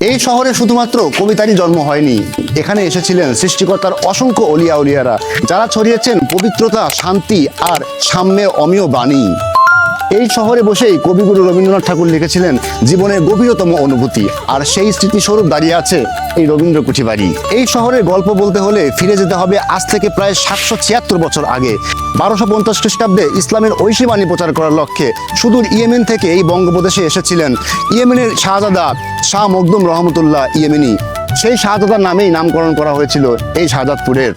এই শহরে শুধুমাত্র কবিতারই জন্ম হয়নি, এখানে এসেছিলেন সৃষ্টিকর্তার অসংখ্য অলিয়া উলিয়ারা, যারা ছড়িয়েছেন পবিত্রতা, শান্তি আর সাম্যের অমীয় বাণী। এই শহরে বসেই কবিগুরু রবীন্দ্রনাথ ঠাকুর লিখেছিলেন জীবনের গভীরতম অনুভূতি, আর সেই স্মৃতিস্বরূপ দাঁড়িয়ে আছে এই রবীন্দ্র কুঠিবাড়ি। এই শহরের গল্প বলতে হলে ফিরে যেতে হবে আজ থেকে প্রায় 776 বছর আগে। 1250 খ্রিস্টাব্দে ইসলামের ঐশী বাণী প্রচার করার লক্ষ্যে সুদূর ইয়েমেন থেকে এই বঙ্গপ্রদেশে এসেছিলেন ইয়েমেনের শাহজাদা শাহ মখদুম রহমতুল্লাহ ইয়েমেনি। সেই শাহজাদার নামেই নামকরণ করা হয়েছিল এই শাহজাদপুরের।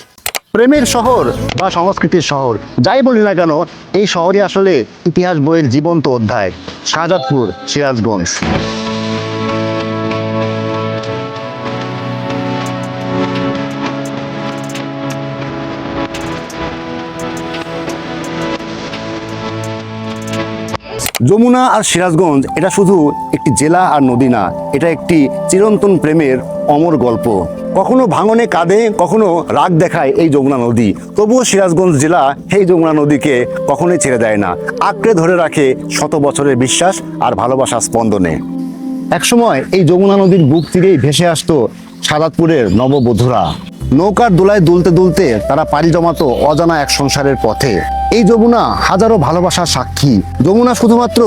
প্রেমের শহর বা সংস্কৃতির শহর যাই বলি না কেন, এই শহরই আসলে ইতিহাস বইয়ের জীবন্ত অধ্যায়। শাহজাদপুর, সিরাজগঞ্জ। যমুনা আর সিরাজগঞ্জ এটা শুধু একটি জেলা আর নদী না, এটা একটি চিরন্তন প্রেমের অমর গল্প। কখনো ভাঙনে কাঁদে, কখনো রাগ দেখায় এই যমুনা নদী, তবুও সিরাজগঞ্জ জেলা এই যমুনা নদীকে কখনোই ছেড়ে দেয় না, আঁকড়ে ধরে রাখে শত বছরের বিশ্বাস আর ভালোবাসার স্পন্দনে। একসময় এই যমুনা নদীর বুক তীরেই ভেসে আসতো শাহজাদপুরের নববধূরা। নৌকার দোলায় দুলতে দুলতে তারা পাড়ি জমাতো অজানা এক সংসারের পথে। এই যমুনা হাজারো ভালোবাসার সাক্ষী। যমুনা শুধুমাত্র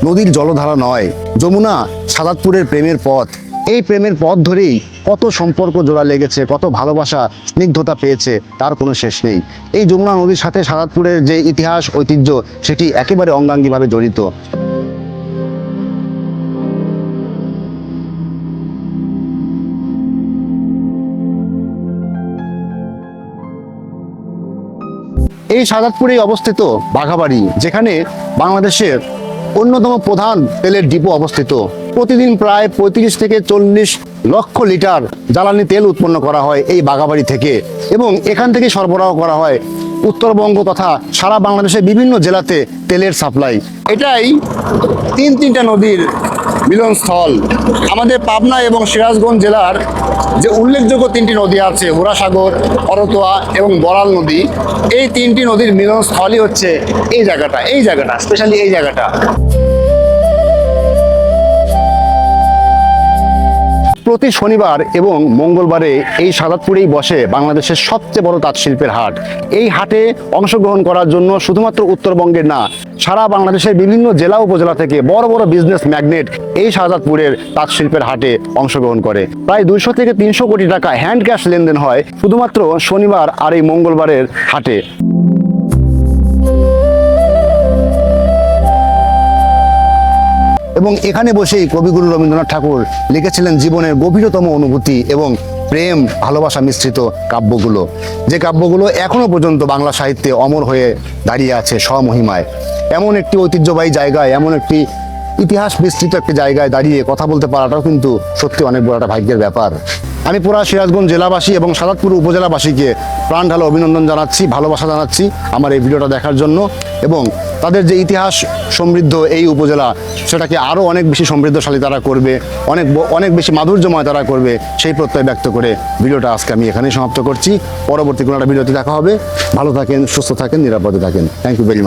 নদীর জলধারা নয়, যমুনা শাহজাদপুরের প্রেমের পথ। এই প্রেমের পথ ধরেই কত সম্পর্ক জোড়া লেগেছে, কত ভালোবাসা স্নিগ্ধতা পেয়েছে, তার কোনো শেষ নেই। এই যমুনা নদীর সাথে শাহজাদপুরের যে ইতিহাস, ঐতিহ্য, সেটি একেবারে অঙ্গাঙ্গিভাবে জড়িত। এই শাহজাদপুরেই অবস্থিত বাঘাবাড়ি, যেখানে বাংলাদেশের অন্যতম প্রধান তেলের ডিপো অবস্থিত। প্রতিদিন প্রায় 35 থেকে 40 লক্ষ লিটার জ্বালানি তেল উৎপন্ন করা হয় এই বাঘাবাড়ি থেকে, এবং এখান থেকে সরবরাহ করা হয় উত্তরবঙ্গ তথা সারা বাংলাদেশের বিভিন্ন জেলাতে তেলের সাপ্লাই। এটাই তিনটা নদীর মিলনস্থল। আমাদের পাবনা এবং সিরাজগঞ্জ জেলার যে উল্লেখযোগ্য 3টি নদী আছে, হুরাসাগর, করতোয়া এবং বড়াল নদী, এই 3টি নদীর মিলনস্থলই হচ্ছে এই জায়গাটা স্পেশালি এই জায়গাটা। প্রতি শনিবার এবং মঙ্গলবারে এই শাহজাদপুরেই বসে বাংলাদেশের সবচেয়ে বড় তাঁত শিল্পের হাট। এই হাটে অংশগ্রহণ করার জন্য শুধুমাত্র উত্তরবঙ্গের না, সারা বাংলাদেশের বিভিন্ন জেলা উপজেলা থেকে বড় বড় বিজনেস ম্যাগনেট এই শাহজাদপুরের তাঁত শিল্পের হাটে অংশগ্রহণ করে। প্রায় 200 থেকে 300 কোটি টাকা হ্যান্ড ক্যাশ লেনদেন হয় শুধুমাত্র শনিবার আর এই মঙ্গলবারের হাটে। এবং এখানে বসেই কবিগুরু রবীন্দ্রনাথ ঠাকুর লিখেছিলেন জীবনের গভীরতম অনুভূতি এবং প্রেম ভালোবাসা মিশ্রিত কাব্যগুলো, যে কাব্যগুলো এখনো পর্যন্ত বাংলা সাহিত্যে অমর হয়ে দাঁড়িয়ে আছে স্বমহিমায়। এমন একটি ঐতিহ্যবাহী জায়গায়, এমন একটি ইতিহাস বিস্তৃত একটি জায়গায় দাঁড়িয়ে কথা বলতে পারাটাও কিন্তু সত্যি অনেক বড় একটা ভাগ্যের ব্যাপার। আমি পুরা সিরাজগঞ্জ জেলাবাসী এবং শাহজাদপুর উপজেলাবাসীকে প্রাণ ঢালা অভিনন্দন জানাচ্ছি, ভালোবাসা জানাচ্ছি আমার এই ভিডিওটা দেখার জন্য, এবং তাদের যে ইতিহাস সমৃদ্ধ এই উপজেলা সেটাকে আরও অনেক বেশি সমৃদ্ধশালী তারা করবে, অনেক বেশি মাধুর্যময় তারা করবে, সেই প্রত্যয় ব্যক্ত করে ভিডিওটা আজকে আমি এখানেই সমাপ্ত করছি। পরবর্তী কোনো একটা ভিডিওতে দেখা হবে। ভালো থাকেন, সুস্থ থাকেন, নিরাপদে থাকেন। Thank you very much.